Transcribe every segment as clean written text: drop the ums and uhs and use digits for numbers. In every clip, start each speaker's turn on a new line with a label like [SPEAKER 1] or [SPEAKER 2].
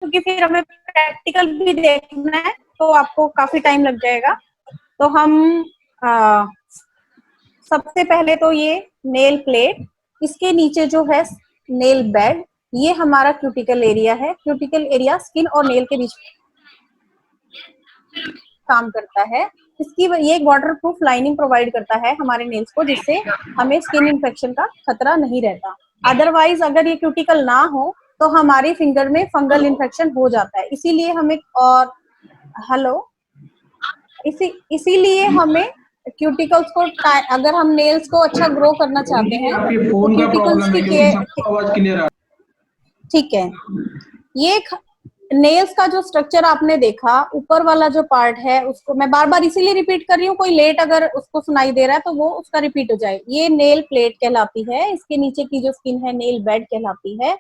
[SPEAKER 1] क्योंकि फिर हमें प्रैक्टिकल भी देखना है तो आपको काफी टाइम लग जाएगा। तो हम सबसे पहले तो ये नेल प्लेट, इसके नीचे जो है नेल बेड, ये हमारा क्यूटिकल एरिया है। क्यूटिकल एरिया स्किन और नेल के बीच काम करता है। इसकी ये एक वाटर प्रूफ लाइनिंग प्रोवाइड करता है हमारे नेल्स को, जिससे हमें स्किन इन्फेक्शन का खतरा नहीं रहता। अदरवाइज अगर ये क्यूटिकल ना हो तो हमारी फिंगर में फंगल इन्फेक्शन हो जाता है। इसीलिए हमें और हेलो इसीलिए हमें क्यूटिकल्स को अगर हम नेल्स को अच्छा ग्रो करना चाहते हैं
[SPEAKER 2] आपके
[SPEAKER 1] तो
[SPEAKER 2] फोन का
[SPEAKER 1] क्यूटिकल्स
[SPEAKER 2] प्रॉब्लम है
[SPEAKER 1] की
[SPEAKER 2] क्योंकि
[SPEAKER 1] केयर,
[SPEAKER 2] सबको आवाज क्लियर आ
[SPEAKER 1] ठीक है। ये नेल्स का जो स्ट्रक्चर आपने देखा, ऊपर वाला जो पार्ट है उसको मैं बार बार इसीलिए रिपीट कर रही हूँ, कोई लेट अगर उसको सुनाई दे रहा है तो वो उसका रिपीट हो जाए। ये नेल प्लेट कहलाती है, इसके नीचे की जो स्किन है नेल बेड कहलाती है।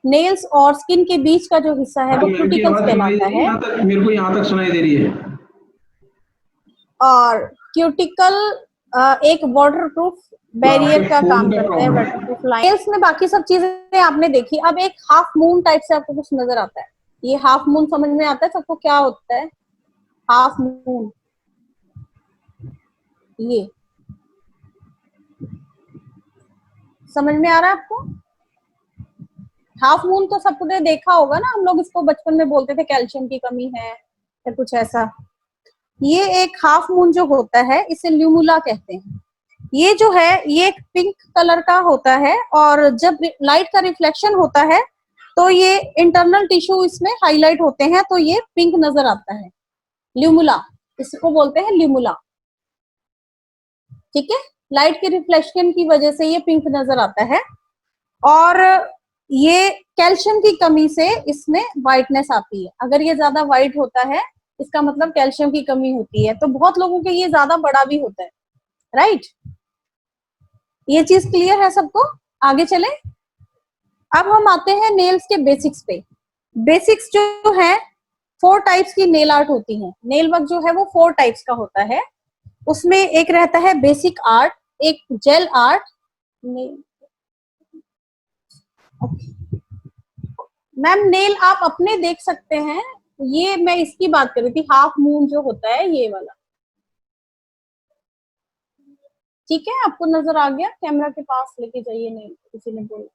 [SPEAKER 1] नेल्स और स्किन के बीच का जो हिस्सा है वो
[SPEAKER 2] मैम की
[SPEAKER 1] क्यूटिकल्स
[SPEAKER 2] आवाज सुनाई
[SPEAKER 1] कहलाता
[SPEAKER 2] दे रही है,
[SPEAKER 1] है।
[SPEAKER 2] यहाँ तक मेरे को यहाँ तक सुनाई दे रही है।
[SPEAKER 1] और क्यूटिकल एक वाटरप्रूफ
[SPEAKER 2] तो
[SPEAKER 1] बैरियर
[SPEAKER 2] आपके
[SPEAKER 1] का
[SPEAKER 2] फोन
[SPEAKER 1] काम
[SPEAKER 2] का
[SPEAKER 1] करता है,
[SPEAKER 2] प्रॉब्लम है।
[SPEAKER 1] Waterproof line. नेल्स में बाकी सब चीजें आपने देखी। अब एक हाफ मून टाइप से आपको कुछ नजर आता है। ये हाफ मून समझ में आता है सबको क्या होता है? हाफ मून, ये समझ में आ रहा है आपको? हाफ मून तो सबने देखा होगा ना, हम लोग इसको बचपन में बोलते थे कैल्शियम की कमी है या कुछ ऐसा। ये एक हाफ मून जो होता है इसे ल्यूमुला कहते हैं। ये जो है ये एक पिंक कलर का होता है, और जब लाइट का रिफ्लेक्शन होता है तो ये इंटरनल टिश्यू इसमें हाईलाइट होते हैं, तो ये पिंक नजर आता है। ल्यूमुला, इसको बोलते हैं ल्यूमुला, ठीक है। लाइट के रिफ्लेक्शन की वजह से ये पिंक नजर आता है, और ये कैल्शियम की कमी से इसमें व्हाइटनेस आती है। अगर ये ज्यादा व्हाइट होता है इसका मतलब कैल्शियम की कमी होती है। तो बहुत लोगों के ये ज्यादा बड़ा भी होता है, राइट। ये चीज क्लियर है सबको? आगे चले। अब हम आते हैं नेल्स के बेसिक्स पे। बेसिक्स जो है, 4 टाइप्स की नेल आर्ट होती है। नेल वर्क जो है वो 4 टाइप्स का होता है। उसमें एक रहता है बेसिक आर्ट, एक जेल आर्ट। मैम नेल आप अपने देख सकते हैं, ये मैं इसकी बात कर रही थी, हाफ मून जो होता है ये वाला, ठीक है। आपको नजर आ गया? कैमरा के पास लेके जाइए, नेल किसी ने बोला।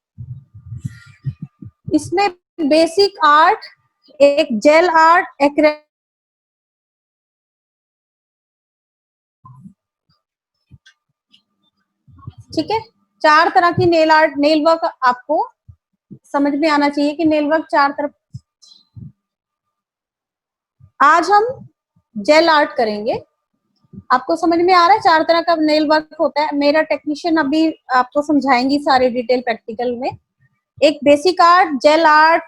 [SPEAKER 1] इसमें बेसिक आर्ट, एक जेल आर्ट, एक ठीक है। 4 तरह की नेल आर्ट, नेल वर्क आपको समझ में आना चाहिए कि नेल वर्क 4 तरफ। आज हम जेल आर्ट करेंगे। आपको समझ में आ रहा है 4 तरह का नेल वर्क होता है? मेरा टेक्नीशियन अभी आपको समझाएंगी सारे डिटेल प्रैक्टिकल में। एक basic art, gel art,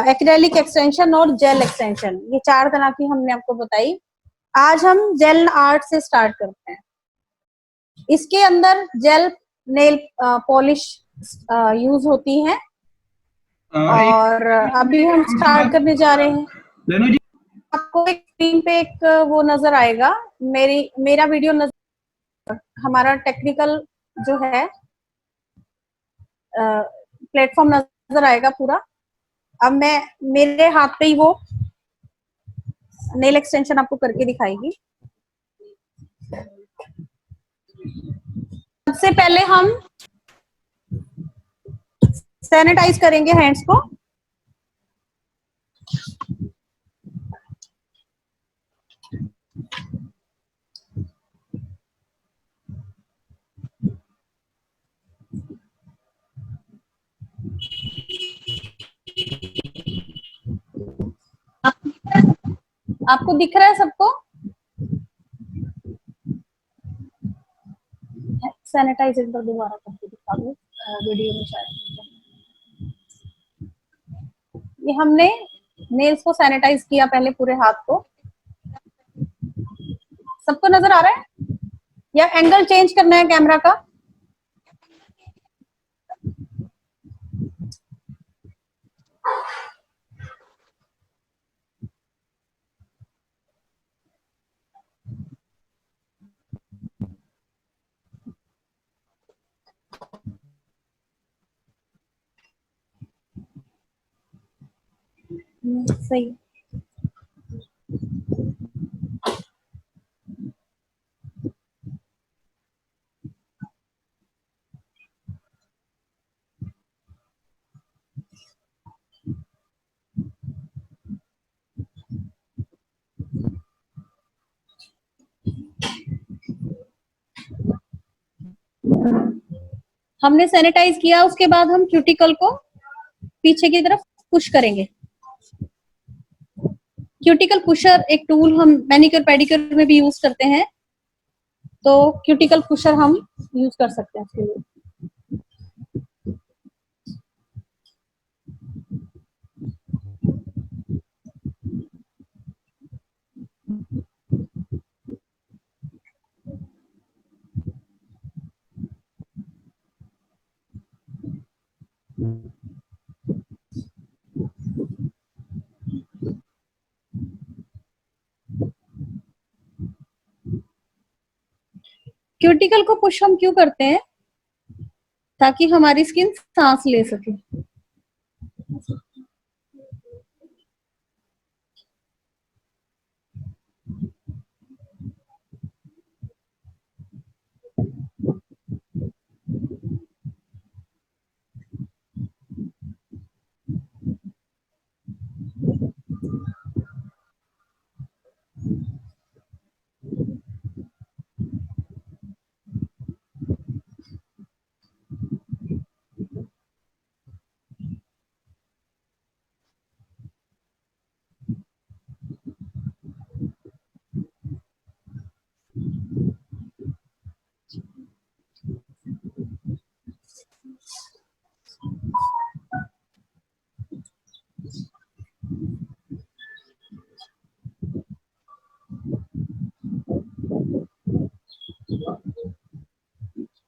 [SPEAKER 1] acrylic extension और जेल एक्सटेंशन, ये 4 तरह की हमने आपको बताई। आज हम जेल आर्ट से स्टार्ट करते हैं। इसके अंदर जेल नेल पॉलिश यूज होती है, और अभी हम स्टार्ट करने जा रहे हैं।
[SPEAKER 2] रेनू जी,
[SPEAKER 1] आपको एक स्क्रीन पे एक वो नजर आएगा, मेरा वीडियो नजर, हमारा टेक्निकल जो है प्लेटफॉर्म नजर आएगा पूरा। अब मैं मेरे हाथ पे ही वो नेल एक्सटेंशन आपको करके दिखाएगी। सबसे पहले हम सैनिटाइज करेंगे हैंड्स को। आपको दिख रहा है सबको? सैनिटाइज एक बार दोबारा करके दिखा दो वीडियो में शायद। ये हमने नेल्स को सैनिटाइज किया पहले पूरे हाथ को। सबको नजर आ रहा है या एंगल चेंज करना है कैमरा का? सही। हमने सैनिटाइज किया, उसके बाद हम क्यूटिकल को पीछे की तरफ पुश करेंगे। क्यूटिकल पुशर एक टूल हम मैनिक्योर पेडिक्योर में भी यूज करते हैं, तो क्यूटिकल पुशर हम यूज कर सकते हैं इसके लिए। क्यूटिकल को पुश हम क्यों करते हैं? ताकि हमारी स्किन सांस ले सके।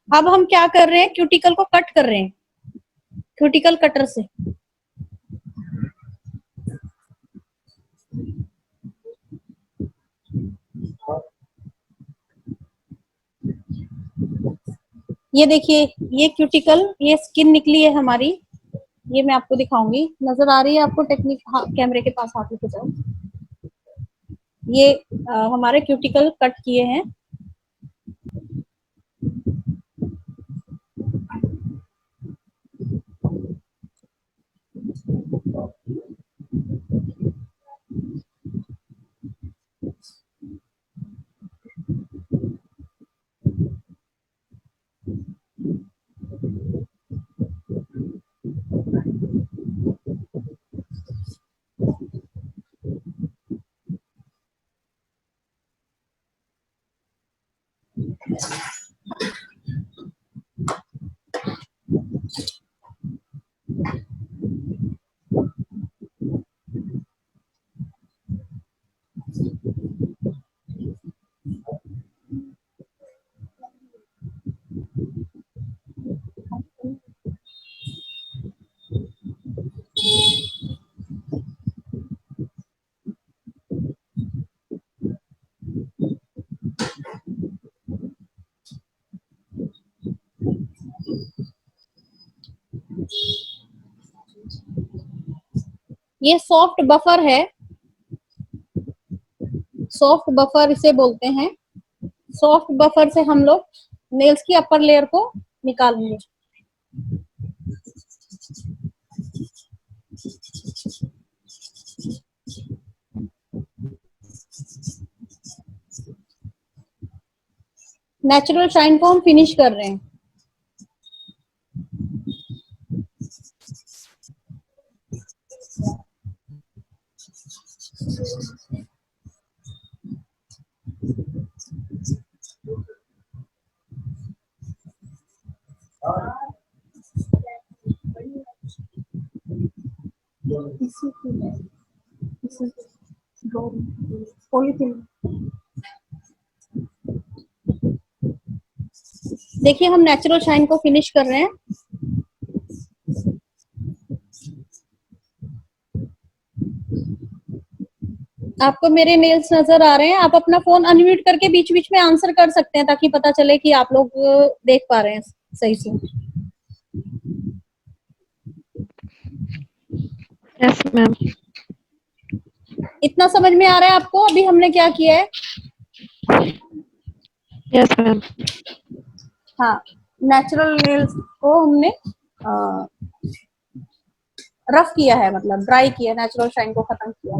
[SPEAKER 1] अब हम क्या कर रहे हैं, क्यूटिकल को कट कर रहे हैं क्यूटिकल कटर से। ये देखिए, ये क्यूटिकल, ये स्किन निकली है हमारी, ये मैं आपको दिखाऊंगी। नजर आ रही है आपको टेक्निक? हाँ, कैमरे के पास हाथ लेके जाओ। ये हमारे क्यूटिकल कट किए हैं। ये सॉफ्ट बफर है, सॉफ्ट बफर इसे बोलते हैं। सॉफ्ट बफर से हम लोग नेल्स की अपर लेयर को निकालेंगे। नेचुरल शाइन को हम फिनिश कर रहे हैं। देखिए, हम नेचुरल शाइन को फिनिश कर रहे हैं। आपको मेरे नेल्स नजर आ रहे हैं? आप अपना फोन अनम्यूट करके बीच बीच में आंसर कर सकते हैं, ताकि पता चले कि आप लोग देख पा रहे हैं सही से।
[SPEAKER 3] Yes ma'am.
[SPEAKER 1] इतना समझ में आ रहा है आपको अभी हमने क्या किया है?
[SPEAKER 3] Yes ma'am.
[SPEAKER 1] हाँ, नेचुरल नेल्स को हमने रफ किया है, मतलब ड्राई किया, नेचुरल शाइन को खत्म किया।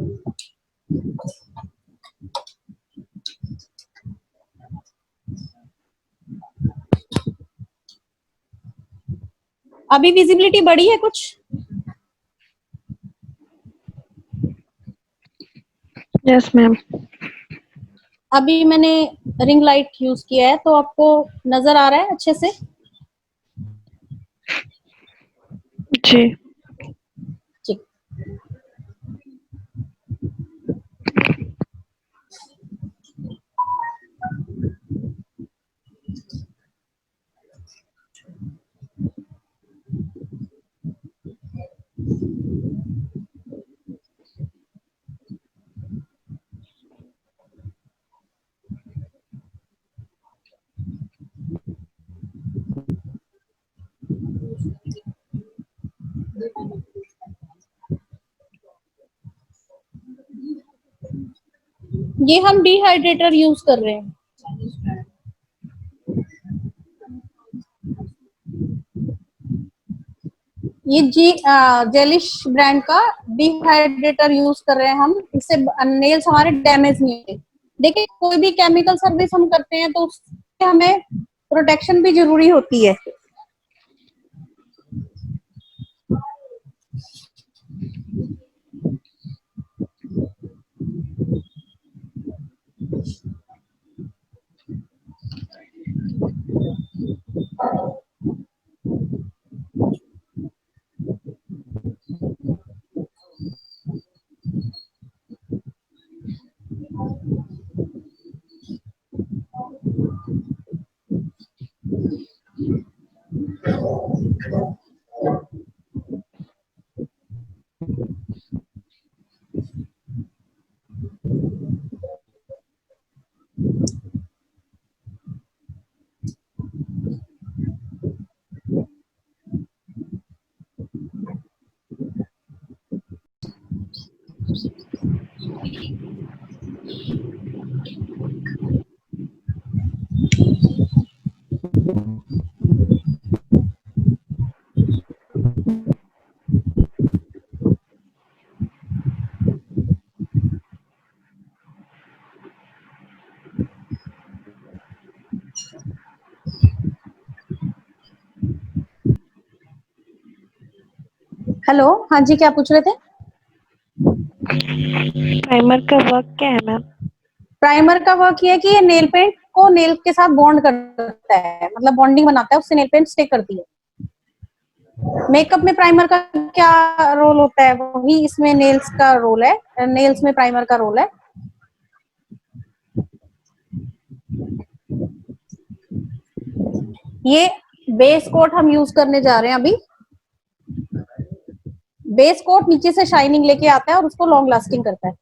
[SPEAKER 1] अभी विजिबिलिटी बढ़ी है कुछ?
[SPEAKER 3] Yes ma'am.
[SPEAKER 1] अभी मैंने रिंग लाइट यूज किया है तो आपको नजर आ रहा है अच्छे से?
[SPEAKER 3] जी।
[SPEAKER 1] ठीक। ये हम डिहाइड्रेटर यूज कर रहे हैं। ये जेलिश ब्रांड का डिहाइड्रेटर यूज कर रहे हैं हम, इससे नेल्स हमारे डैमेज नहीं होते। देखिए, कोई भी केमिकल सर्विस हम करते हैं तो उससे हमें प्रोटेक्शन भी जरूरी होती है। हेलो, हाँ जी, क्या पूछ रहे थे?
[SPEAKER 3] प्राइमर का वर्क क्या है मैम?
[SPEAKER 1] प्राइमर का वर्क ये है कि ये नेल पेंट को नेल के साथ बॉन्ड करता है, मतलब बॉन्डिंग बनाता है, उससे नेल पेंट स्टिक करती है। मेकअप में प्राइमर का क्या रोल होता है, वही इसमें नेल्स का रोल है, नेल्स में प्राइमर का रोल है। ये बेस कोट हम यूज करने जा रहे हैं अभी। बेस कोट नीचे से शाइनिंग लेके आता है और उसको लॉन्ग लास्टिंग करता है।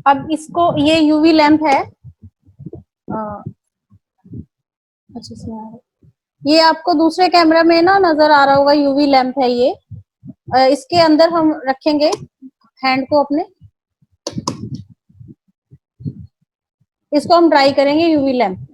[SPEAKER 1] अब इसको, ये यूवी लैंप है, अच्छा ये आपको दूसरे कैमरा में ना नजर आ रहा होगा, यूवी लैंप है ये। इसके अंदर हम रखेंगे हैंड को अपने, इसको हम ड्राई करेंगे यूवी लैंप।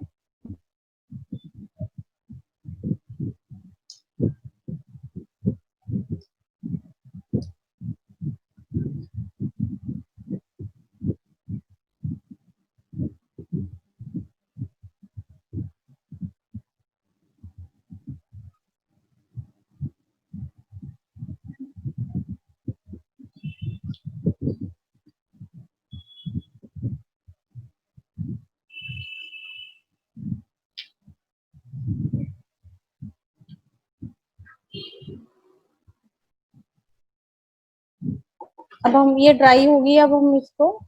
[SPEAKER 1] अब हम ये ड्राई होगी, अब हम इसको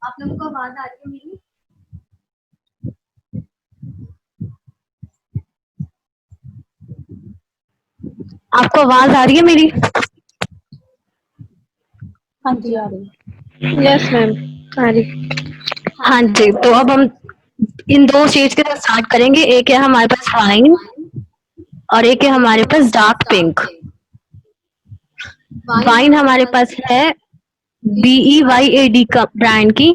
[SPEAKER 1] आप लोगों को आवाज आ रही है मेरी?
[SPEAKER 4] आपको आवाज आ रही है मेरी?
[SPEAKER 1] हाँ जी आ रही है।
[SPEAKER 3] यस मैम, आ रही।
[SPEAKER 4] हाँ जी, तो अब हम इन दो स्टेज के साथ स्टार्ट करेंगे। एक है हमारे पास वाइन और एक है हमारे पास डार्क पिंक। वाइन हमारे पास है BEYAD का ब्रांड की,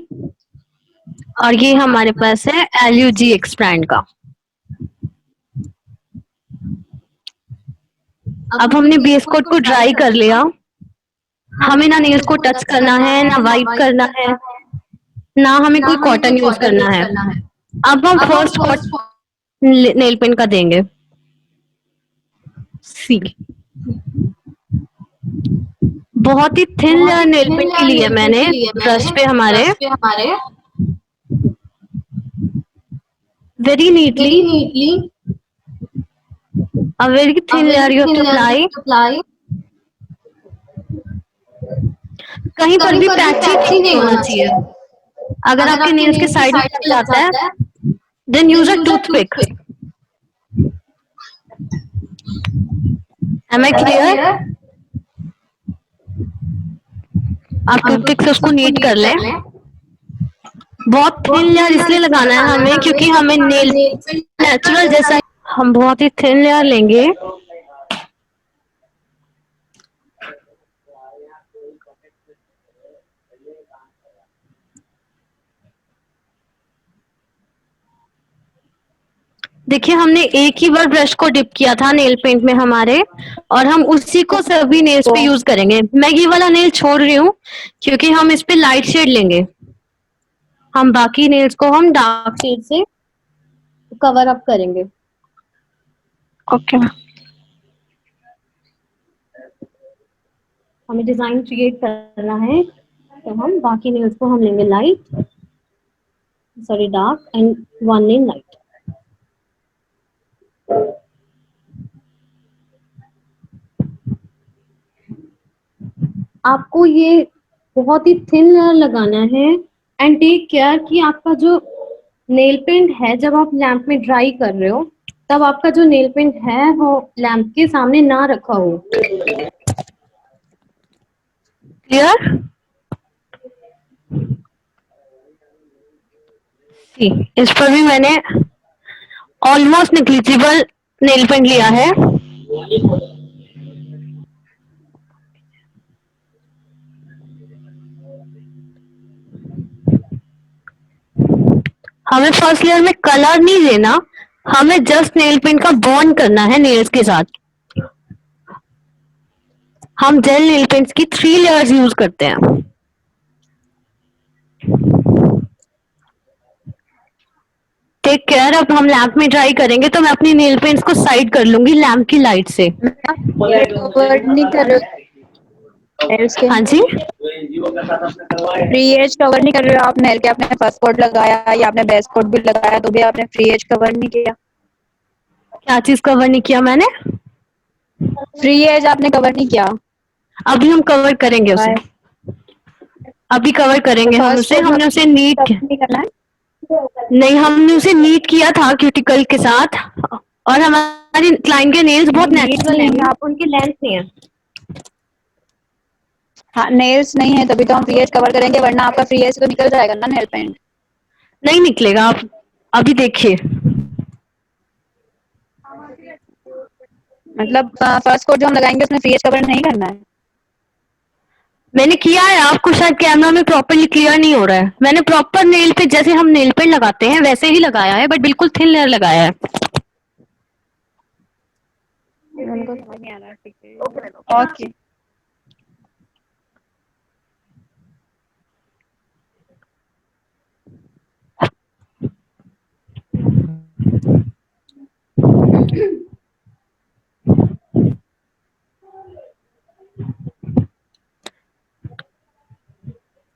[SPEAKER 4] और ये हमारे पास है LUGX ब्रांड का। अब हमने बेस कोट को ड्राई कर लिया। हमें ना नेल्स को टच करना है, ना वाइप करना है, ना हमें कोई कॉटन यूज करना है। अब हम फर्स्ट कोट नेल पेंट का देंगे। सी बहुत ही थिन लेयर नेल पेंट की ली है मैंने ब्रश पे हमारे, very neatly, a very thin layer you have to apply। कहीं पर भी पैची नहीं होना चाहिए। अगर आपके नेल्स के साइड में लग जाता है, then use a toothpick. Am I clear? आप टूथपिक से उसको नीट कर लें। बहुत थिन लेयर इसलिए लगाना है हमें क्योंकि हमें नेल नेचुरल जैसा, हम बहुत ही थिन लेयर लेंगे। देखिए हमने एक ही बार ब्रश को डिप किया था नेल पेंट में हमारे, और हम उसी को सभी नेल्स पे यूज करेंगे। मैं ये वाला नेल छोड़ रही हूँ क्योंकि हम इस पे लाइट शेड लेंगे। हम बाकी नेल्स को हम डार्क शेड से कवर अप करेंगे।
[SPEAKER 3] Okay ma'am.
[SPEAKER 4] हमें डिजाइन क्रिएट करना है, तो हम बाकी नेल्स को हम लेंगे light, sorry dark, and one nail light. आपको ये बहुत ही थिन लेयर लगाना है, एंड टेक केयर कि आपका जो नेल पेंट है जब आप लैंप में ड्राई कर रहे हो तब आपका जो नेल पेंट है वो लैंप के सामने ना रखा हो। क्लियर? इस पर भी मैंने ऑलमोस्ट नेग्लिजिबल नेल पेंट लिया है। हमें फर्स्ट लेयर में कलर नहीं देना, हमें जस्ट नेल पेंट का बॉन्ड करना है नेल्स के साथ। हम जेल नेल पेंट्स की 3 लेयर्स यूज करते हैं। टेक केयर, अब हम लैंप में ड्राई करेंगे तो मैं अपनी नेल पेंट्स को साइड कर लूंगी लैंप की लाइट से।
[SPEAKER 5] कवर नहीं कर रहे हो नेल्स के,
[SPEAKER 4] हाँ जी,
[SPEAKER 5] फ्री एज कवर नहीं कर रहे हो आप नेल के। आपने फर्स्ट कोट लगाया या आपने बेस कोट भी लगाया तो भी आपने फ्री एज कवर नहीं किया।
[SPEAKER 4] क्या चीज कवर नहीं किया मैंने?
[SPEAKER 5] फ्री एज आपने कवर नहीं किया।
[SPEAKER 4] अभी हम कवर करेंगे उसे, अभी कवर करेंगे हम उसे। हमने उसे नीट
[SPEAKER 5] नहीं करना है।
[SPEAKER 4] नहीं, हमने उसे नीट किया था क्यूटिकल के साथ, और हमारी क्लाइंट के नेल्स बहुत नेचुरल हैं, आप उनकी लेंथ नहीं है।
[SPEAKER 5] हाँ नेल्स नहीं है तभी तो हम फ्री एज कवर करेंगे, वरना आपका फ्री एज तो निकल जाएगा ना नेल पेंट।
[SPEAKER 4] नहीं निकलेगा, आप अभी देखिए।
[SPEAKER 5] मतलब फर्स्ट कोट जो हम लगाएंगे उसमें फ्री एज कवर नहीं करना है।
[SPEAKER 4] मैंने किया है, आपको शायद कैमरा में प्रॉपरली क्लियर नहीं हो रहा है। मैंने प्रॉपर नेल पे जैसे हम नेल पेंट लगाते हैं वैसे ही लगाया है, बट बिल्कुल थिन लेयर लगाया है।
[SPEAKER 5] उनको समझ नहीं आ रहा, ठीक है। ओके।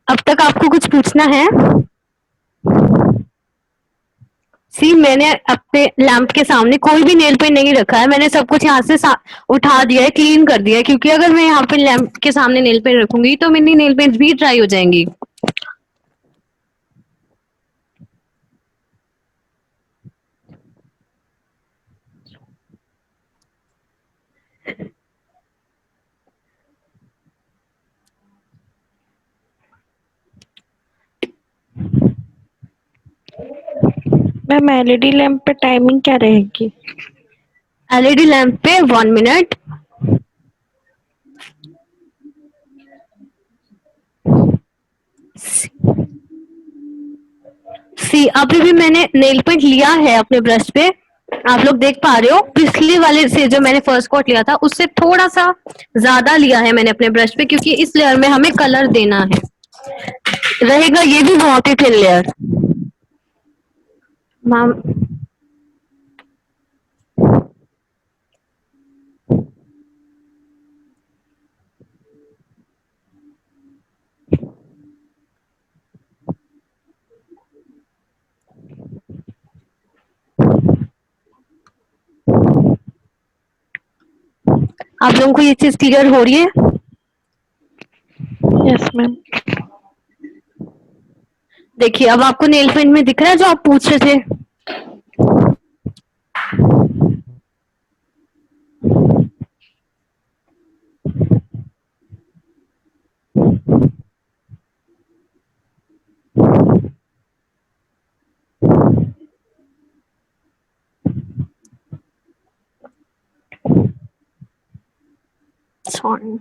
[SPEAKER 4] अब तक आपको कुछ पूछना है? सी मैंने अपने लैंप के सामने कोई भी नेल पेंट नहीं रखा है, मैंने सब कुछ यहाँ से उठा दिया है, क्लीन कर दिया है, क्योंकि अगर मैं यहाँ पे लैंप के सामने नेल पेंट रखूंगी तो मेरी नेल पेंट भी ड्राई हो जाएंगी।
[SPEAKER 3] मैम एलईडी लैंप पे टाइमिंग क्या रहेगी?
[SPEAKER 4] एलईडी लैंप पे 1 मिनट। सी अभी भी मैंने नेल पेंट लिया है अपने ब्रश पे, आप लोग देख पा रहे हो, पिछले वाले से जो मैंने फर्स्ट कोट लिया था उससे थोड़ा सा ज्यादा लिया है मैंने अपने ब्रश पे, क्योंकि इस लेयर में हमें कलर देना है। रहेगा ये भी बहुत ही थिन लेयर। मैम आप लोगों को ये चीज क्लियर हो रही है?
[SPEAKER 3] Yes ma'am.
[SPEAKER 4] देखिए अब आपको नेल पेंट में दिख रहा है जो आप पूछ रहे थे? Sorry.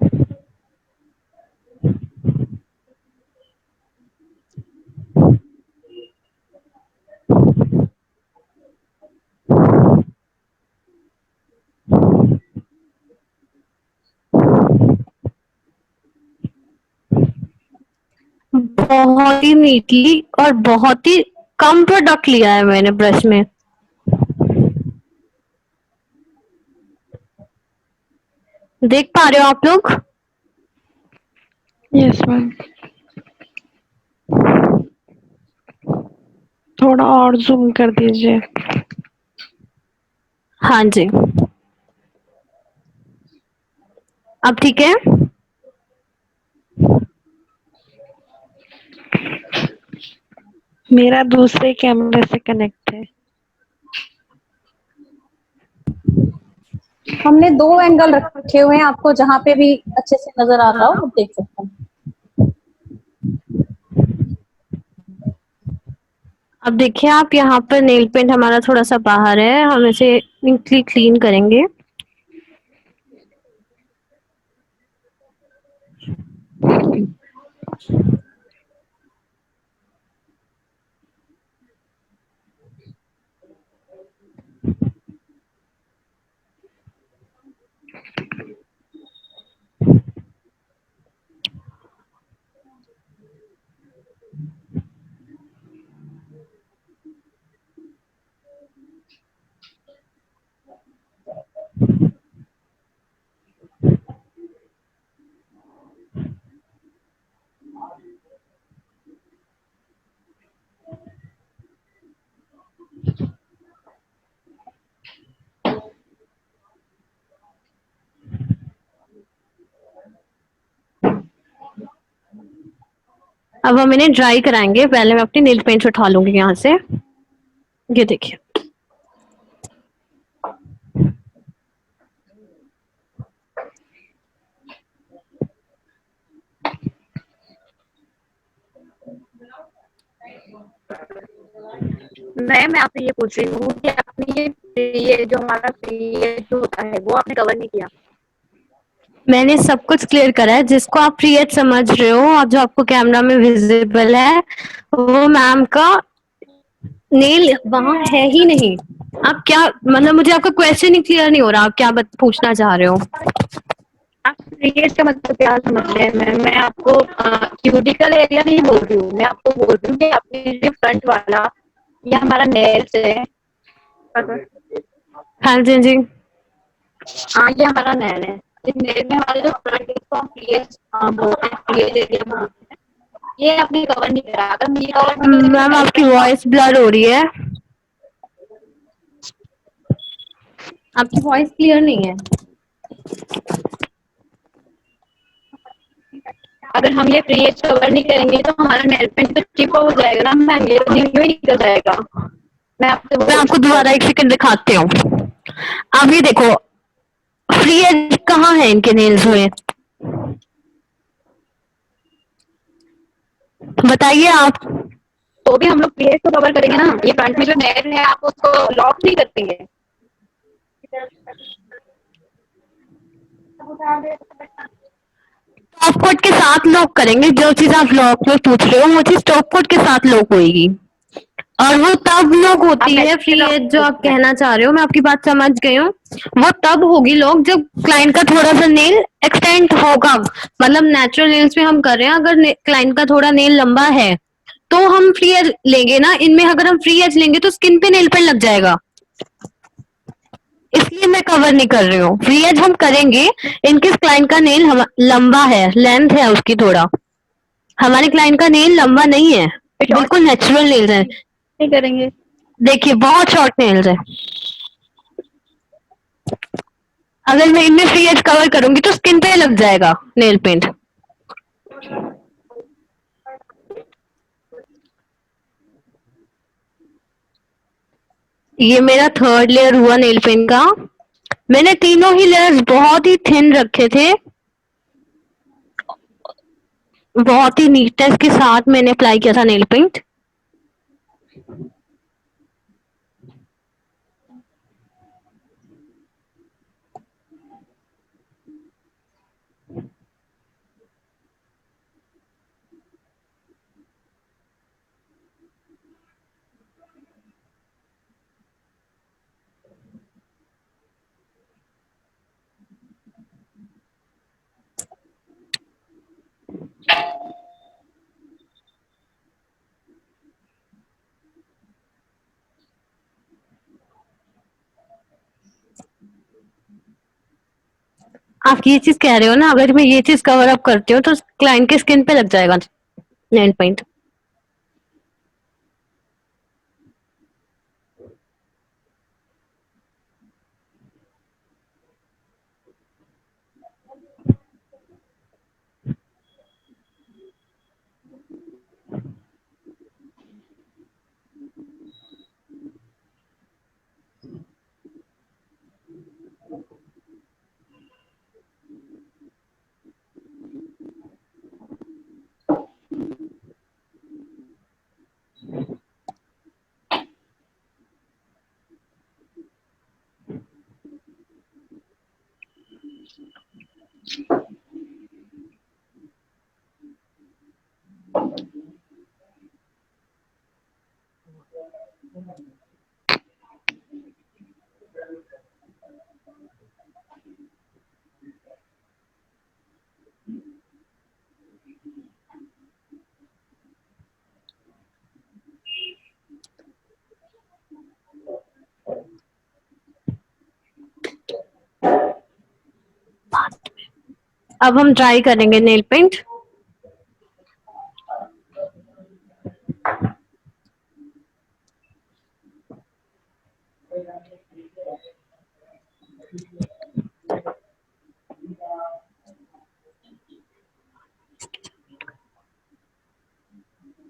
[SPEAKER 4] बहुत ही नीटली और बहुत ही कम प्रोडक्ट लिया है मैंने ब्रश में। देख पा रहे हो आप लोग?
[SPEAKER 3] Yes ma'am. थोड़ा और जूम कर दीजिए।
[SPEAKER 4] हाँ जी, अब ठीक है?
[SPEAKER 3] मेरा दूसरे कैमरे से कनेक्ट है।
[SPEAKER 1] हमने 2 एंगल रखे हुए हैं, आपको जहां पे भी अच्छे से नजर आता हो आप देख सकते हैं।
[SPEAKER 4] अब देखिए आप यहाँ पर नेल पेंट हमारा थोड़ा सा बाहर है, हम इसे नीटली क्लीन करेंगे। अब हम इन्हें ड्राई कराएंगे, पहले मैं अपनी नेल पेंट उठा लूंगी यहाँ से। ये देखिए
[SPEAKER 5] मैं आपसे ये पूछ रही हूँ कि आपने ये जो हमारा पीरियड जो होता है वो आपने कवर नहीं किया।
[SPEAKER 4] मैंने सब कुछ क्लियर करा है। जिसको आप फ्री एज समझ रहे हो और जो आपको कैमरा में विजिबल है, वो मैम का नेल वहां है ही नहीं। आप क्या मतलब, मुझे आपका क्वेश्चन ही क्लियर नहीं हो रहा, आप क्या पूछना चाह रहे हो?
[SPEAKER 5] आप क्रिएट का मतलब क्या समझ रहे हैं मैम? मैं आपको क्यूटिकल एरिया नहीं बोल रही हूँ, मैं आपको बोल रही हूँ कि आपके जो फ्रंट वाला ये हमारा नेल्स है।
[SPEAKER 4] हाँ जी, हाँ जी।
[SPEAKER 5] हाँ, ये हमारा नेल है। इस नेल में हमारे जो फ्रंट इसको हम बोलते हैं, क्रिएट एरिया बोलते हैं। ये आपने कवर नहीं करा। अगर ये कवर नहीं करेंगे तो
[SPEAKER 4] मैम
[SPEAKER 5] नेल
[SPEAKER 4] आपकी
[SPEAKER 5] पेंट
[SPEAKER 4] वॉइस ब्लर हो रही है, आपकी वॉइस क्लियर नहीं है।
[SPEAKER 5] अगर हम ये क्रिएट कवर नहीं करेंगे तो हमारा नेल पेंट तो चिप हो जाएगा ना मैम, ये तो यूं ही निकल जाएगा। मैं आपसे
[SPEAKER 4] मैं
[SPEAKER 5] वो
[SPEAKER 4] आपको दोबारा एक सेकंड दिखाती हूँ। अब ये देखो, फ्री एज कहाँ है इनके नेल्स में, बताइए आप।
[SPEAKER 5] तो भी हम लोग क्रिएट तो कवर करेंगे ना। ये फ्रंट में जो नेल है आप उसको लॉक नहीं करते
[SPEAKER 4] टॉप कोट के साथ लॉक करेंगे। जो चीज आप लॉक में पूछ रहे हो वो चीज टॉप कोट के साथ लॉक होगी, और वो तब लॉक
[SPEAKER 5] आप
[SPEAKER 4] होती है
[SPEAKER 5] ऐसे
[SPEAKER 4] फ्री
[SPEAKER 5] लॉक
[SPEAKER 4] एज। जो आप
[SPEAKER 5] करते हैं।
[SPEAKER 4] कहना चाह रहे हो, मैं आपकी बात समझ गई हूँ। वो तब होगी लॉक जब क्लाइंट का थोड़ा सा नेल एक्सटेंड होगा। मतलब नेचुरल नेल्स में हम कर रहे हैं, अगर क्लाइंट का थोड़ा नेल लंबा है तो हम फ्री एज लेंगे ना। इनमें अगर हम फ्री एज लेंगे तो स्किन पे नेल पेंट लग जाएगा, इसलिए मैं कवर नहीं कर रही हूँ। फ्री एज हम करेंगे इनकेस क्लाइंट का नेल लंबा है, लेंथ है उसकी थोड़ा। हमारे क्लाइंट का नेल लंबा नहीं है,
[SPEAKER 5] फिर शॉर्ट
[SPEAKER 4] बिल्कुल नेचुरल नेल्स है।
[SPEAKER 5] नहीं करेंगे।
[SPEAKER 4] देखिए बहुत शॉर्ट नेल्स है। अगर मैं इनमें फ्री एज कवर करूंगी तो स्किन पे लग जाएगा नेल पेंट। ये मेरा थर्ड लेयर हुआ नेल पेंट का। मैंने तीनों ही लेयर्स बहुत ही थिन रखे थे, बहुत ही नीटनेस के साथ मैंने अप्लाई किया था नेल पेंट। आप ये चीज कह रहे हो ना, अगर मैं ये चीज कवर अप करती हूँ तो क्लाइंट के स्किन पे लग जाएगा नेल पेंट। अब हम ट्राई करेंगे नेल पेंट।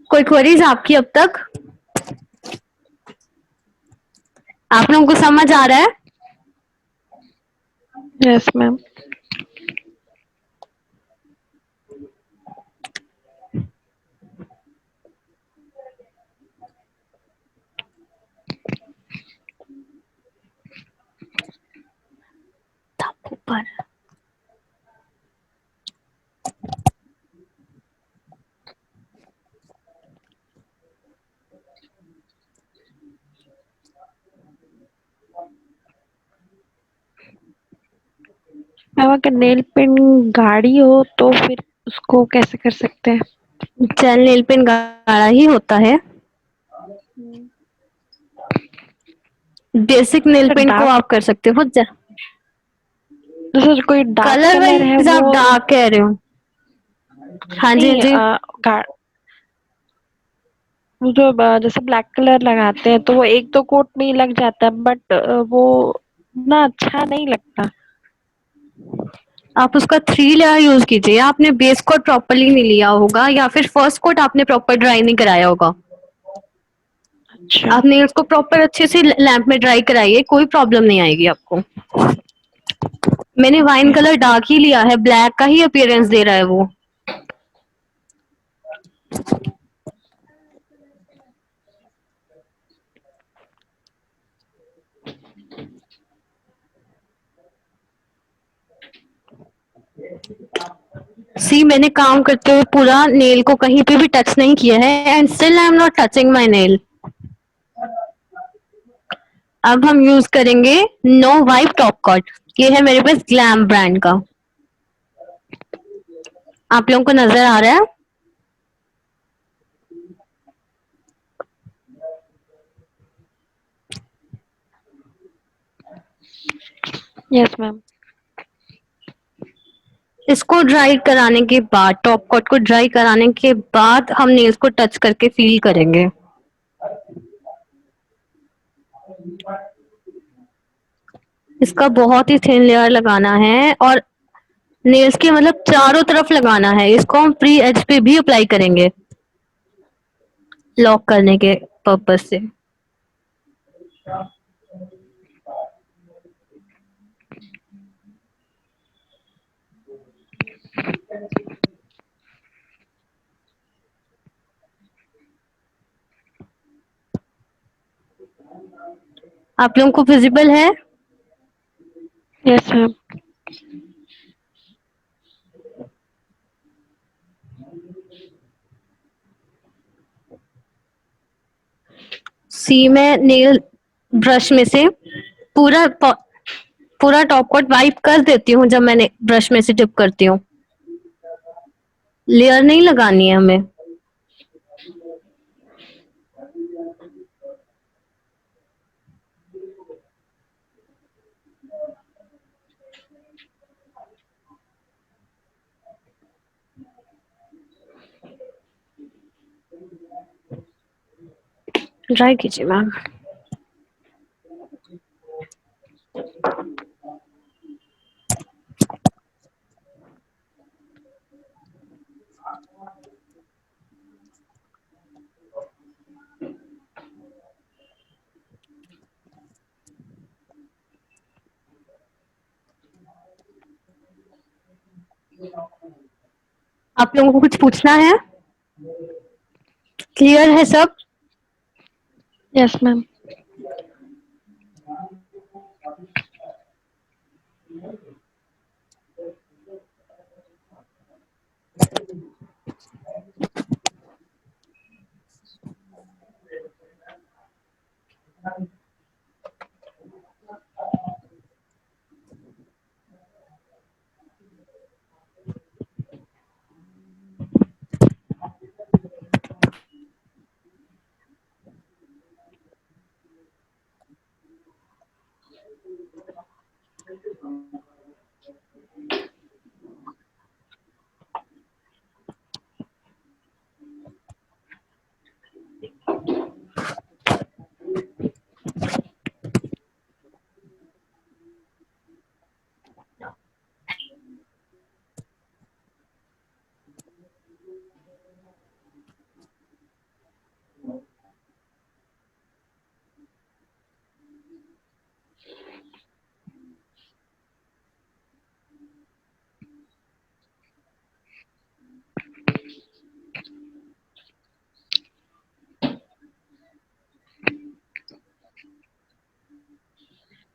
[SPEAKER 4] कोई क्वेरीज आपकी अब तक? आप लोगों को समझ आ रहा है?
[SPEAKER 3] Yes ma'am.
[SPEAKER 4] ऊपर
[SPEAKER 3] मैम अगर नेल पेंट गाढ़ी हो तो फिर उसको कैसे कर सकते हैं?
[SPEAKER 4] जेल नेल पेंट गाढ़ा ही होता है। बेसिक नेल
[SPEAKER 3] सर
[SPEAKER 4] पेंट को
[SPEAKER 3] डार्क,
[SPEAKER 4] आप कर सकते हो।
[SPEAKER 3] तो सर कोई डार्क
[SPEAKER 4] कलर
[SPEAKER 3] कलर है
[SPEAKER 4] वाइज आप
[SPEAKER 3] वो?
[SPEAKER 4] डार्क कह रहे हो? हाँ जी, हाँ
[SPEAKER 3] नहीं
[SPEAKER 4] जी।
[SPEAKER 3] वो जो जैसे ब्लैक कलर लगाते हैं तो वो एक दो कोट में ही लग जाता है, बट वो ना अच्छा नहीं लगता।
[SPEAKER 4] आप उसका 3 लेयर यूज कीजिए। आपने बेस कोट प्रॉपरली नहीं लिया होगा या फिर फर्स्ट कोट आपने प्रॉपर ड्राई नहीं कराया होगा।
[SPEAKER 3] अच्छा।
[SPEAKER 4] आपने उसको प्रॉपर अच्छे से लैंप में ड्राई कराइए, कोई प्रॉब्लम नहीं आएगी आपको। मैंने वाइन
[SPEAKER 3] ओके।
[SPEAKER 4] कलर डार्क ही लिया है, ब्लैक का ही अपीयरेंस दे रहा है वो। सी मैंने काम करते हुए पूरा नेल को कहीं पे भी टच नहीं किया है and still I am not touching my nail. अब हम यूज करेंगे नो वाइप टॉप कट। ये है मेरे पास ग्लैम ब्रांड का। आप लोगों को नजर आ रहा है?
[SPEAKER 3] Yes ma'am.
[SPEAKER 4] इसको ड्राई कराने के बाद, टॉप कोट को ड्राई कराने के बाद हम नेल्स को टच करके फील करेंगे। इसका बहुत ही थिन लेयर लगाना है और नेल्स के मतलब चारों तरफ लगाना है। इसको हम फ्री एज पे भी अप्लाई करेंगे लॉक करने के पर्पज से। आप लोगों को विजिबल है?
[SPEAKER 3] Yes ma'am.
[SPEAKER 4] सी मैं नेल ब्रश में से पूरा टॉप कोट वाइप कर देती हूँ जब मैंने ब्रश में से डिप करती हूँ। लेयर नहीं लगानी है हमें। ड्राई कीजिए मैम। आप लोगों को कुछ पूछना है? क्लियर है सब?
[SPEAKER 3] Yes ma'am.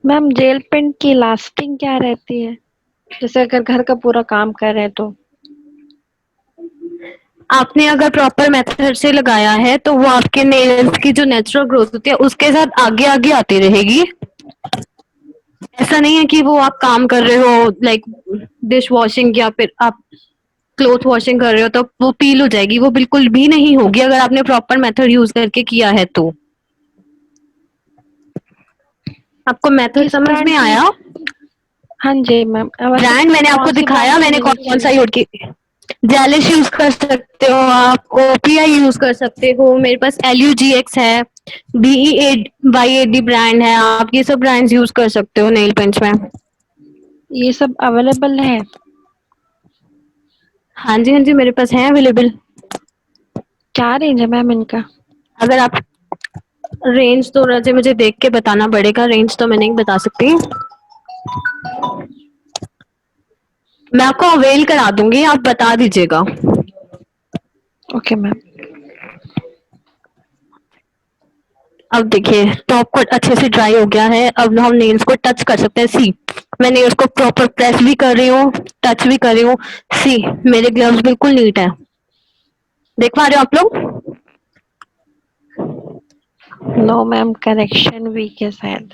[SPEAKER 3] Ma'am gel paint की लास्टिंग क्या रहती है, जैसे अगर घर का पूरा काम कर रहे हैं तो?
[SPEAKER 4] आपने अगर प्रॉपर मेथड से लगाया है तो वो आपके नेल्स की जो नेचुरल ग्रोथ होती है उसके साथ आगे आगे आती रहेगी। ऐसा नहीं है कि वो आप काम कर रहे हो लाइक डिश वॉशिंग या फिर आप क्लोथ वॉशिंग कर रहे हो तो वो पील हो जाएगी, वो बिल्कुल भी नहीं होगी अगर आपने प्रॉपर मेथड यूज करके किया है तो। आपको मेथड
[SPEAKER 3] किस
[SPEAKER 4] समझ
[SPEAKER 3] ब्रांड
[SPEAKER 4] में
[SPEAKER 3] की?
[SPEAKER 4] आया?
[SPEAKER 3] हाँ जी मैम, वैसे
[SPEAKER 4] ब्रांड मैंने आपको
[SPEAKER 3] कौन सी
[SPEAKER 4] दिखाया,
[SPEAKER 3] ब्रांड की
[SPEAKER 4] मैंने कौन
[SPEAKER 3] यूज
[SPEAKER 4] कौन सा
[SPEAKER 3] की?
[SPEAKER 4] यूज की। जेलिश यूज कर सकते हो आप, ओपीआई यूज कर सकते हो, मेरे पास LUGX है, BEAYAD ब्रांड है, आप ये सब ब्रांड्स यूज कर सकते हो नेल पेंट्स में।
[SPEAKER 3] ये सब अवेलेबल है?
[SPEAKER 4] हाँ जी हाँ जी, मेरे पास है अवेलेबल।
[SPEAKER 3] क्या रेंज है मैम इनका?
[SPEAKER 4] अगर आप रेंज तो राजे मुझे देख के बताना पड़ेगा, रेंज तो मैं नहीं बता सकती। मैं आपको अवेल करा दूंगी, आप बता दीजिएगा।
[SPEAKER 3] Okay ma'am.
[SPEAKER 4] अब देखिए टॉप कोट अच्छे से ड्राई हो गया है, अब हम नेल्स को टच कर सकते हैं। सी मैं नेल्स को प्रॉपर प्रेस भी कर रही हूँ, टच भी कर रही हूँ। सी मेरे ग्लव्स बिल्कुल नीट है, देख पा रहे हो आप लोग?
[SPEAKER 3] नो मैम, करेक्शन वीक है शायद।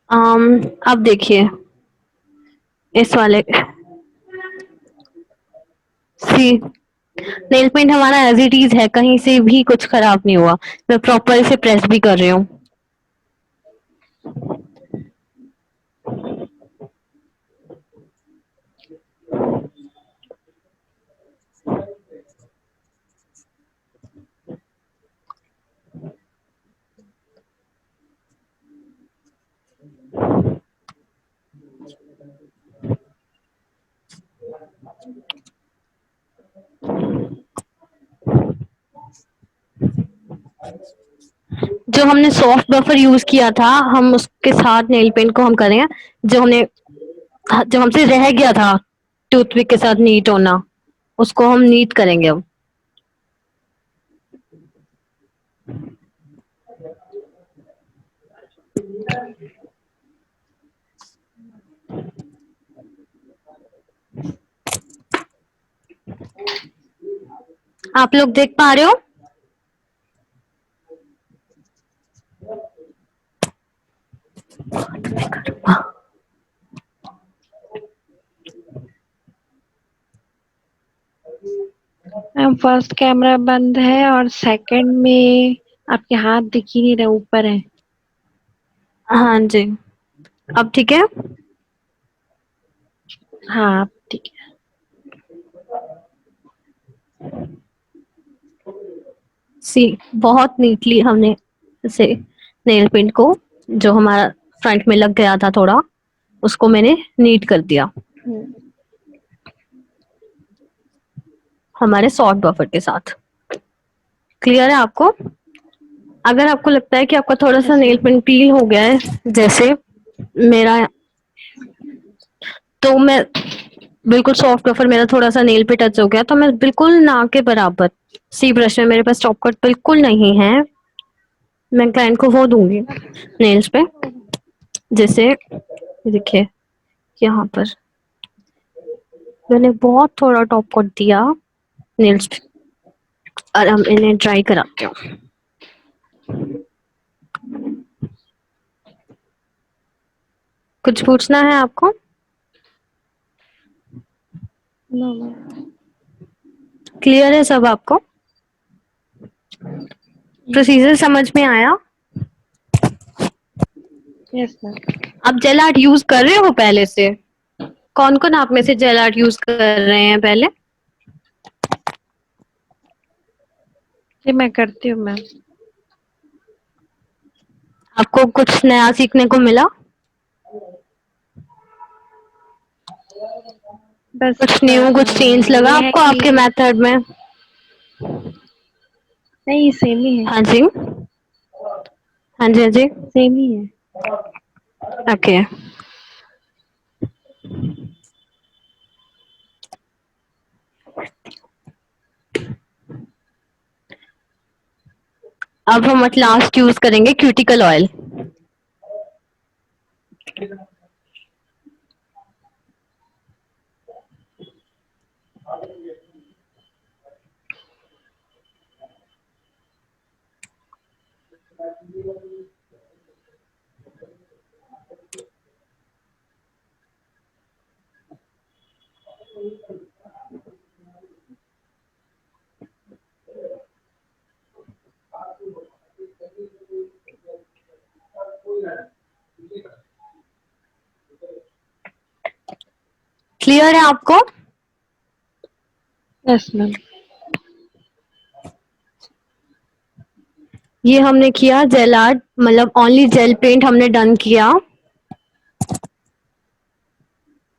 [SPEAKER 4] अब देखिए इस वाले, सी नेल पेंट हमारा एज इट इज है, कहीं से भी कुछ खराब नहीं हुआ। मैं प्रॉपर इसे प्रेस भी कर रही हूँ। जो हमने सॉफ्ट बफर यूज किया था, हम उसके साथ नेल पेंट को हम करें, जो हमने जो हमसे रह गया था टूथपिक के साथ नीट होना, उसको हम नीट करेंगे अब। आप लोग देख पा रहे हो?
[SPEAKER 3] मैम फर्स्ट कैमरा बंद है और सेकंड में आपके हाथ दिख ही नहीं रहे, ऊपर है।
[SPEAKER 4] हाँ जी, अब ठीक है।
[SPEAKER 3] हाँ ठीक है।
[SPEAKER 4] सी बहुत नीटली हमने इसे नेल पेंट को, जो हमारा फ्रंट में लग गया था थोड़ा, उसको मैंने नीट कर दिया हमारे सॉफ्ट बफर के साथ। क्लियर है आपको? अगर आपको लगता है कि आपका थोड़ा सा
[SPEAKER 3] यस
[SPEAKER 4] नेल
[SPEAKER 3] मैम।
[SPEAKER 4] पेंट पील हो गया है जैसे मेरा, तो मैं बिल्कुल सॉफ्ट बफर मेरा थोड़ा सा नेल पे टच हो गया तो मैं बिल्कुल ना के बराबर, सी ब्रश में मेरे पास टॉप कट बिल्कुल नहीं है, मैं क्लाइंट को वो दूंगी नेल्स पे। जैसे देखिए यहाँ पर मैंने बहुत थोड़ा टॉप कोट दिया नेल्स पे, और हम इन्हें ड्राई कराते हैं। कुछ पूछना है आपको?
[SPEAKER 3] No ma'am.
[SPEAKER 4] क्लियर है सब आपको? प्रोसीजर समझ में आया?
[SPEAKER 3] Yes ma'am.
[SPEAKER 4] आप जेल आर्ट यूज कर रहे हो पहले से? कौन कौन आप में से जेल आर्ट यूज कर रहे हैं पहले?
[SPEAKER 3] जी मैं करती हूँ मैम।
[SPEAKER 4] आपको कुछ नया सीखने को मिला?
[SPEAKER 3] बस
[SPEAKER 4] कुछ न्यू, कुछ चेंज लगा
[SPEAKER 3] ये है
[SPEAKER 4] आपको
[SPEAKER 3] कि
[SPEAKER 4] आपके मेथड में?
[SPEAKER 3] नहीं, सेम ही है।
[SPEAKER 4] हाँ जी हाँ जी हाँ जी।
[SPEAKER 3] सेम ही है।
[SPEAKER 4] ओके, अब हम at लास्ट यूज करेंगे क्यूटिकल ऑयल। क्लियर है आपको?
[SPEAKER 3] Yes ma'am.
[SPEAKER 4] ये हमने किया जेल आर्ट, मतलब ओनली जेल पेंट हमने डन किया।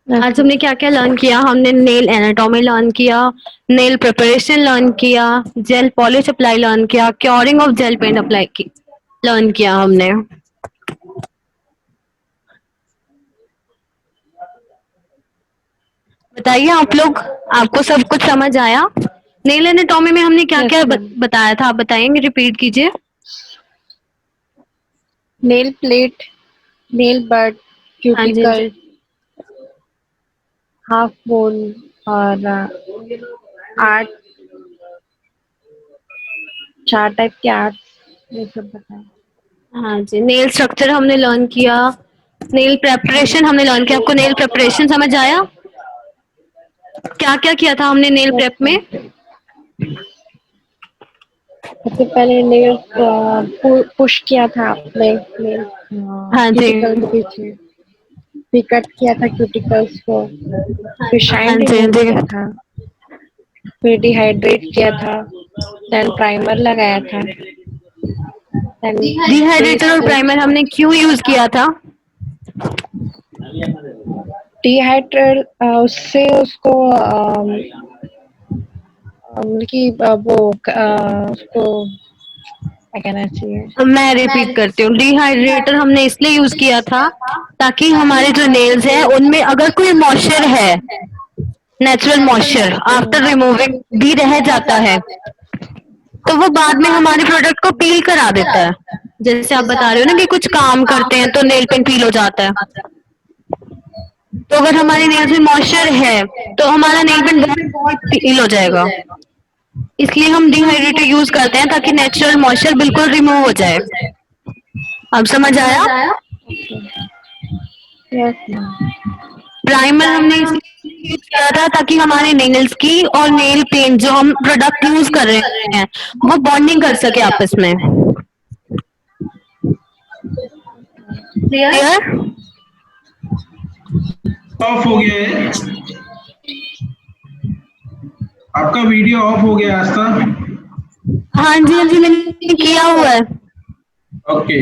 [SPEAKER 4] आज हमने क्या क्या लर्न किया? हमने नेल एनाटॉमी लर्न किया, नेल प्रिपरेशन लर्न किया, जेल पॉलिश अप्लाई लर्न किया, curing of gel paint apply की लर्न किया हमने। बताइए आप लोग, आपको सब कुछ समझ आया? नेल एनाटॉमी में हमने क्या
[SPEAKER 3] Yes,
[SPEAKER 4] क्या
[SPEAKER 3] ma'am.
[SPEAKER 4] बताया था, आप बताएंगे, रिपीट कीजिए।
[SPEAKER 3] नेल प्लेट, नेल बड,
[SPEAKER 4] हाँ जी, हाँ जी।
[SPEAKER 3] क्यूटिकल, हाफ बोन और आर्ट, 4 टाइप के आर्ट, ये सब बताएं।
[SPEAKER 4] हाँ जी, नेल स्ट्रक्चर हमने लर्न किया, नेल प्रेपरेशन हमने लर्न किया। आपको नेल प्रेपरेशन समझ आया? क्या क्या किया था हमने नेल प्रेप में?
[SPEAKER 3] सबसे पहले नेल पुश किया था आपने, नेल
[SPEAKER 4] हाँ जी,
[SPEAKER 3] क्यूटिकल के पीछे, फिर कट किया था क्यूटिकल्स को, फिर
[SPEAKER 4] हाँ
[SPEAKER 3] शाइन
[SPEAKER 4] जी, हाँ
[SPEAKER 3] रिमूव
[SPEAKER 4] जी।
[SPEAKER 3] किया था, फिर डिहाइड्रेट किया था, देन प्राइमर लगाया था, देन
[SPEAKER 4] डिहाइड्रेटर और प्राइमर हमने क्यों यूज किया था?
[SPEAKER 3] डिहाइड्रेट उससे उसको कि वो उसको क्या कहना चाहिए।
[SPEAKER 4] मैं रिपीट करती हूँ, डिहाइड्रेटर हमने इसलिए यूज किया था ताकि हमारे जो नेल्स हैं उनमें अगर कोई मॉइस्चर है, नेचुरल मॉइस्चर आफ्टर रिमूविंग भी रह जाता है, तो वो बाद में हमारे प्रोडक्ट को पील करा देता है। जैसे आप बता रहे हो ना कि कुछ काम करते हैं तो नेल पेंट पील हो जाता है, तो अगर हमारे नेल्स में मॉइस्चर है तो हमारा नेल पेंट बहुत पील हो जाएगा। इसलिए हम डिहाइड्रेटर यूज करते हैं ताकि नेचुरल मॉइस्चर बिल्कुल रिमूव हो जाए। अब समझ आया?
[SPEAKER 3] यस।
[SPEAKER 4] प्राइमर हमने इसलिए यूज किया था ताकि हमारे नेल्स की और नेल पेंट जो हम प्रोडक्ट यूज कर रहे हैं वो बॉन्डिंग कर सके आपस में। क्लियर?
[SPEAKER 2] ऑफ हो गया है, आपका वीडियो ऑफ हो गया है आस्था।
[SPEAKER 4] हाँ जी, हाँ जी, मैंने किया हुआ है।
[SPEAKER 2] ओके,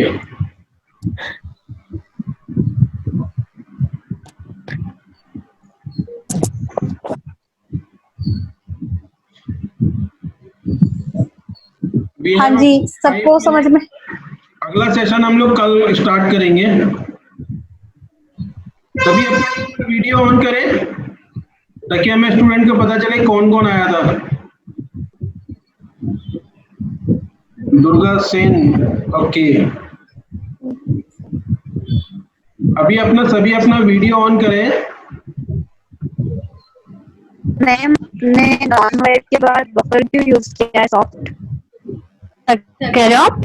[SPEAKER 1] हाँ जी, सबको समझ में?
[SPEAKER 2] अगला सेशन हम लोग कल स्टार्ट करेंगे। तभी अपना वीडियो ऑन करें ताकि हमें स्टूडेंट को पता चले कौन कौन आया था। दुर्गा सेन, ओके। अभी सभी अपना वीडियो ऑन करें।
[SPEAKER 5] मैम ने नॉन वायर के बाद बफर क्यों यूज किया है सॉफ्ट?
[SPEAKER 4] कह रहे हो आप?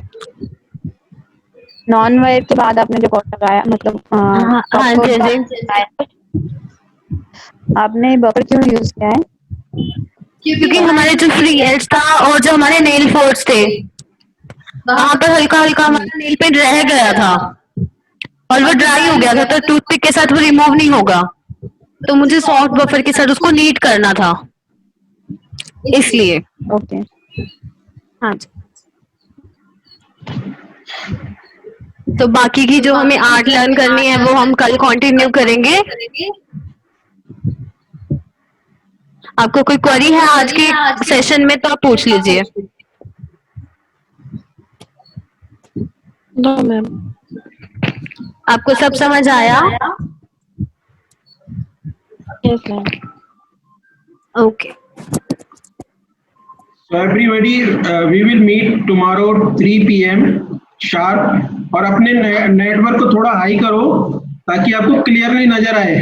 [SPEAKER 5] नॉन वायर के बाद आपने जो कोट लगाया, मतलब
[SPEAKER 4] हाँ जी, हाँ जी।
[SPEAKER 5] आपने बफर क्यों यूज किया है?
[SPEAKER 4] क्योंकि हमारे जो फ्री एज था और जो हमारे नेल फोर्स थे वहां पर हल्का हल्का हमारा नेल पेंट रह गया था और वो ड्राई हो गया था, तो टूथपिक के साथ वो रिमूव नहीं होगा, तो मुझे सॉफ्ट बफर के साथ उसको नीट करना था, इसलिए।
[SPEAKER 5] ओके।
[SPEAKER 4] हाँ जी। तो बाकी की जो हमें आर्ट लर्न करनी है वो हम कल कंटिन्यू करेंगे। आपको कोई क्वेरी है आज के सेशन में तो आप पूछ लीजिए।
[SPEAKER 3] No ma'am.
[SPEAKER 4] आपको सब समझ आया?
[SPEAKER 3] Yes ma'am.
[SPEAKER 2] So
[SPEAKER 4] okay.
[SPEAKER 2] everybody, we will meet tomorrow 3 PM sharp। और अपने नेटवर्क को थोड़ा हाई करो ताकि आपको क्लियरली नजर आए।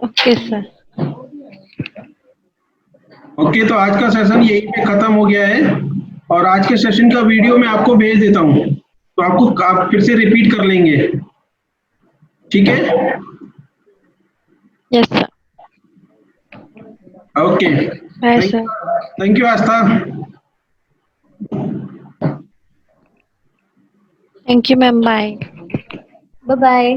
[SPEAKER 3] Okay sir.
[SPEAKER 2] ओके, तो आज का सेशन यहीं पे खत्म हो गया है और आज के सेशन का वीडियो मैं आपको भेज देता हूँ, तो आप फिर से रिपीट कर लेंगे, ठीक है?
[SPEAKER 3] Yes sir.
[SPEAKER 2] Okay,
[SPEAKER 3] bye sir.
[SPEAKER 2] Thank you Astha.
[SPEAKER 3] Thank you ma'am, bye.
[SPEAKER 4] Bye bye.